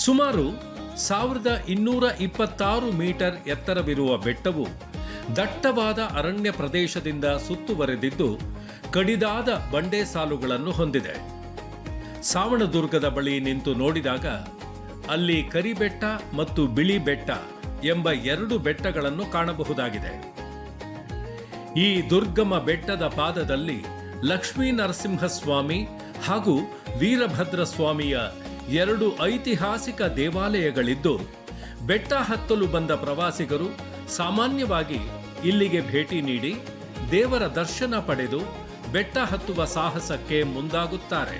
ಸುಮಾರು 1226 ಮೀಟರ್ ಎತ್ತರವಿರುವ ಬೆಟ್ಟವು ದಟ್ಟವಾದ ಅರಣ್ಯ ಪ್ರದೇಶದಿಂದ ಸುತ್ತುವರೆದಿದ್ದು ಕಡಿದಾದ ಬಂಡೆ ಸಾಲುಗಳನ್ನು ಹೊಂದಿದೆ. ಸಾವಣದುರ್ಗದ ಬಳಿ ನಿಂತು ನೋಡಿದಾಗ ಅಲ್ಲಿ ಕರಿಬೆಟ್ಟ ಮತ್ತು ಬಿಳಿ ಬೆಟ್ಟ ಎಂಬ 2 ಬೆಟ್ಟಗಳನ್ನು ಕಾಣಬಹುದಾಗಿದೆ. ಈ ದುರ್ಗಮ ಬೆಟ್ಟದ ಪಾದದಲ್ಲಿ ಲಕ್ಷ್ಮೀ ನರಸಿಂಹಸ್ವಾಮಿ ಹಾಗೂ ವೀರಭದ್ರ ಸ್ವಾಮಿಯ 2 ಐತಿಹಾಸಿಕ ದೇವಾಲಯಗಳಿದ್ದು, ಬೆಟ್ಟ ಹತ್ತಲು ಬಂದ ಪ್ರವಾಸಿಗರು ಸಾಮಾನ್ಯವಾಗಿ ಇಲ್ಲಿಗೆ ಭೇಟಿ ನೀಡಿ ದೇವರ ದರ್ಶನ ಪಡೆದು ಬೆಟ್ಟ ಹತ್ತುವ ಸಾಹಸಕ್ಕೆ ಮುಂದಾಗುತ್ತಾರೆ.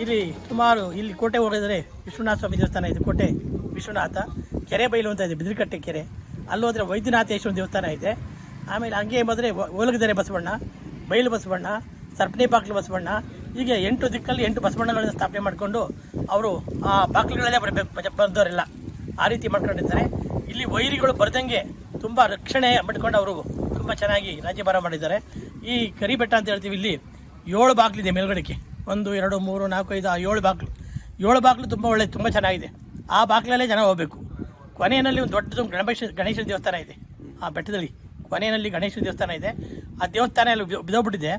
ಇಲ್ಲಿ ಕೋಟೆ ಹೋಗಿದರೆ ವಿಶ್ವನಾಥ ಸ್ವಾಮಿ ದೇವಸ್ಥಾನ ಇದೆ. ಕೋಟೆ ವಿಶ್ವನಾಥ ಕೆರೆ ಬೈಲು ಅಂತ ಇದೆ, ಬಿದಿರುಕಟ್ಟೆ ಕೆರೆ. ಅಲ್ಲೋದ್ರೆ ವೈದ್ಯನಾಥೇಶ್ವರ ದೇವಸ್ಥಾನ ಇದೆ. ಆಮೇಲೆ ಹಂಗೆ ಬಂದರೆ ಓಲಗದರೆ ಬಸವಣ್ಣ, ಬೈಲು ಬಸವಣ್ಣ, ಸರ್ಪಣಿ ಬಾಗಿಲು ಬಸವಣ್ಣ, ಹೀಗೆ 8 ದಿಕ್ಕಲ್ಲಿ 8 ಬಸವಣ್ಣಗಳನ್ನು ಸ್ಥಾಪನೆ ಮಾಡಿಕೊಂಡು ಅವರು ಆ ಬಾಗಿಲುಗಳಲ್ಲೇ ಬರಬೇಕು ಬಂದವರೆಲ್ಲ ಆ ರೀತಿ ಮಾಡ್ಕೊಂಡಿದ್ದಾರೆ. ಇಲ್ಲಿ ವೈರಿಗಳು ಬರ್ದಂಗೆ ತುಂಬ ರಕ್ಷಣೆ ಮಾಡಿಕೊಂಡು ಅವರು ತುಂಬ ಚೆನ್ನಾಗಿ ರಾಜ್ಯಭಾರ ಮಾಡಿದ್ದಾರೆ. ಈ ಕರಿಬೆಟ್ಟ ಅಂತ ಹೇಳ್ತೀವಿ, ಇಲ್ಲಿ 7 ಬಾಗಿಲಿದೆ ಮೇಲ್ಗಡೆಗೆ. 1 2 3 4 5 7 ಬಾಗಿಲು. 7 ಬಾಗಿಲು ತುಂಬ ಒಳ್ಳೆ ತುಂಬ ಚೆನ್ನಾಗಿದೆ. ಆ ಬಾಗಿಲಲ್ಲೇ ಜನ ಹೋಗಬೇಕು. ಕೊನೆಯಲ್ಲಿ ಒಂದು ದೊಡ್ಡದು ಗಣೇಶ ದೇವಸ್ಥಾನ ಇದೆ. ಆ ಬೆಟ್ಟದಲ್ಲಿ ಕೊನೆಯಲ್ಲಿ ಗಣೇಶ ದೇವಸ್ಥಾನ ಇದೆ. ಆ ದೇವಸ್ಥಾನ ಎಲ್ಲ ಬಿದ್ದೋಗ್ಬಿಟ್ಟಿದೆ.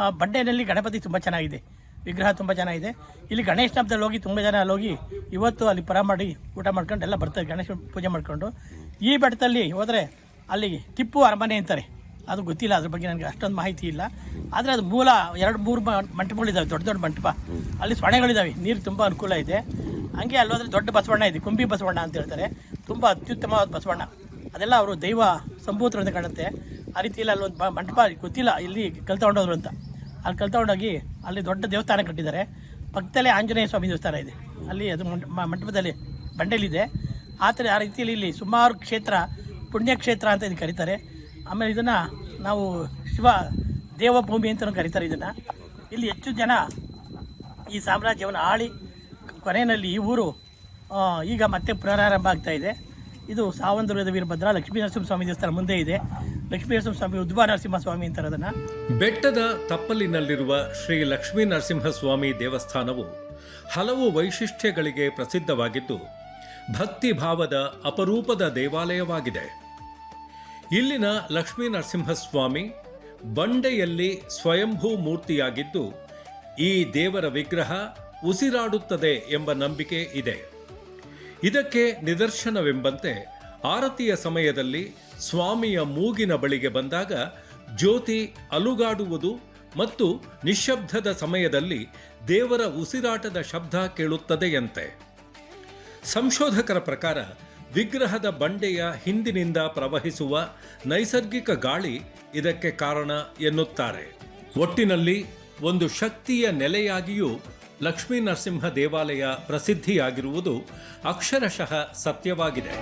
ಆ ಬಂಡೆಯಲ್ಲಿ ಗಣಪತಿ ತುಂಬ ಚೆನ್ನಾಗಿದೆ, ವಿಗ್ರಹ ತುಂಬ ಚೆನ್ನಾಗಿದೆ. ಇಲ್ಲಿ ಗಣೇಶ ಹಬ್ಬದಲ್ಲಿ ಹೋಗಿ ತುಂಬ ಜನ ಅಲ್ಲಿ ಹೋಗಿ ಇವತ್ತು ಅಲ್ಲಿ ಪರ ಮಾಡಿ ಊಟ ಮಾಡ್ಕೊಂಡು ಎಲ್ಲ ಬರ್ತಾರೆ, ಗಣೇಶ ಪೂಜೆ ಮಾಡ್ಕೊಂಡು. ಈ ಬೆಟ್ಟದಲ್ಲಿ ಹೋದರೆ ಅಲ್ಲಿ ಟಿಪ್ಪು ಅರಮನೆ ಅಂತಾರೆ, ಅದು ಗೊತ್ತಿಲ್ಲ, ಅದ್ರ ಬಗ್ಗೆ ನನಗೆ ಅಷ್ಟೊಂದು ಮಾಹಿತಿ ಇಲ್ಲ. ಆದರೆ ಅದು ಮೂಲ 2-3 ಮಂಟಪಗಳಿದ್ದಾವೆ, ದೊಡ್ಡ ದೊಡ್ಡ ಮಂಟಪ. ಅಲ್ಲಿ ಸೊಣೆಗಳಿದ್ದಾವೆ, ನೀರು ತುಂಬ ಅನುಕೂಲ ಇದೆ. ಹಂಗೆ ಅಲ್ಲೋದ್ರೆ ದೊಡ್ಡ ಬಸವಣ್ಣ ಇದೆ, ಕುಂಬಿ ಬಸವಣ್ಣ ಅಂತ ಹೇಳ್ತಾರೆ, ತುಂಬ ಅತ್ಯುತ್ತಮವಾದ ಬಸವಣ್ಣ. ಅದೆಲ್ಲ ಅವರು ದೈವ ಸಂಭೂತರು ಅಂತ ಕಾಣುತ್ತೆ. ಆ ರೀತಿಯಲ್ಲಿ ಅಲ್ಲೊಂದು ಮಂಟಪ ಗೊತ್ತಿಲ್ಲ ಇಲ್ಲಿ ಕಲ್ತಗೊಂಡೋದ್ರು ಅಂತ. ಅಲ್ಲಿ ಕಲ್ತಗೊಂಡೋಗಿ ಅಲ್ಲಿ ದೊಡ್ಡ ದೇವಸ್ಥಾನ ಕಟ್ಟಿದ್ದಾರೆ. ಪಕ್ಕದಲ್ಲೇ ಆಂಜನೇಯ ಸ್ವಾಮಿ ದೇವಸ್ಥಾನ ಇದೆ. ಅಲ್ಲಿ ಅದು ಮಂಟಪದಲ್ಲಿ ಬಂಡೆಯಲ್ಲಿದೆ. ಆ ರೀತಿಯಲ್ಲಿ ಇಲ್ಲಿ ಸುಮಾರು ಕ್ಷೇತ್ರ, ಪುಣ್ಯಕ್ಷೇತ್ರ ಅಂತ ಇದನ್ನು ಕರೀತಾರೆ. ಆಮೇಲೆ ಇದನ್ನು ನಾವು ಶಿವ ದೇವಭೂಮಿ ಅಂತಲೂ ಕರೀತಾರೆ ಇದನ್ನು. ಇಲ್ಲಿ ಹೆಚ್ಚು ಜನ ಈ ಸಾಮ್ರಾಜ್ಯವನ್ನು ಆಳಿ ಕೊನೆಯಲ್ಲಿ ಈ ಊರು ಈಗ ಮತ್ತೆ ಪುನರಾರಂಭ ಆಗ್ತಾಯಿದೆ. ಇದು ಸಾವಂದುರ್ಗದ ವೀರಭದ್ರ ಲಕ್ಷ್ಮೀ ನರಸಿಂಹಸ್ವಾಮಿ ದೇವಸ್ಥಾನ ಮುಂದೆ ಇದೆ. ಲಕ್ಷ್ಮೀ ನರಸಿಂಹಸ್ವಾಮಿ ಉದ್ಭವ ನರಸಿಂಹಸ್ವಾಮಿ ಅಂತಾರೆ ಅದನ್ನು. ಬೆಟ್ಟದ ತಪ್ಪಲಿನಲ್ಲಿರುವ ಶ್ರೀ ಲಕ್ಷ್ಮೀ ನರಸಿಂಹಸ್ವಾಮಿ ದೇವಸ್ಥಾನವು ಹಲವು ವೈಶಿಷ್ಟ್ಯಗಳಿಗೆ ಪ್ರಸಿದ್ಧವಾಗಿದ್ದು ಭಕ್ತಿ ಭಾವದ ಅಪರೂಪದ ದೇವಾಲಯವಾಗಿದೆ. ಇಲ್ಲಿನ ಲಕ್ಷ್ಮೀ ನರಸಿಂಹಸ್ವಾಮಿ ಬಂಡೆಯಲ್ಲಿ ಸ್ವಯಂಭೂ ಮೂರ್ತಿಯಾಗಿದ್ದು ಈ ದೇವರ ವಿಗ್ರಹ ಉಸಿರಾಡುತ್ತದೆ ಎಂಬ ನಂಬಿಕೆ ಇದೆ. ಇದಕ್ಕೆ ನಿದರ್ಶನವೆಂಬಂತೆ ಆರತಿಯ ಸಮಯದಲ್ಲಿ ಸ್ವಾಮಿಯ ಮೂಗಿನ ಬಳಿಗೆ ಬಂದಾಗ ಜ್ಯೋತಿ ಅಲುಗಾಡುವುದು ಮತ್ತು ನಿಶ್ಶಬ್ದದ ಸಮಯದಲ್ಲಿ ದೇವರ ಉಸಿರಾಟದ ಶಬ್ದ ಕೇಳುತ್ತದೆಯಂತೆ. ಸಂಶೋಧಕರ ಪ್ರಕಾರ ವಿಗ್ರಹದ ಬಂಡೆಯ ಹಿಂದಿನಿಂದ ಪ್ರವಹಿಸುವ ನೈಸರ್ಗಿಕ ಗಾಳಿ ಇದಕ್ಕೆ ಕಾರಣ ಎನ್ನುತ್ತಾರೆ. ಒಟ್ಟಿನಲ್ಲಿ ಒಂದು ಶಕ್ತಿಯ ನೆಲೆಯಾಗಿಯೂ ಲಕ್ಷ್ಮೀ ನರಸಿಂಹ ದೇವಾಲಯ ಪ್ರಸಿದ್ಧಿಯಾಗಿರುವುದು ಅಕ್ಷರಶಃ ಸತ್ಯವಾಗಿದೆ.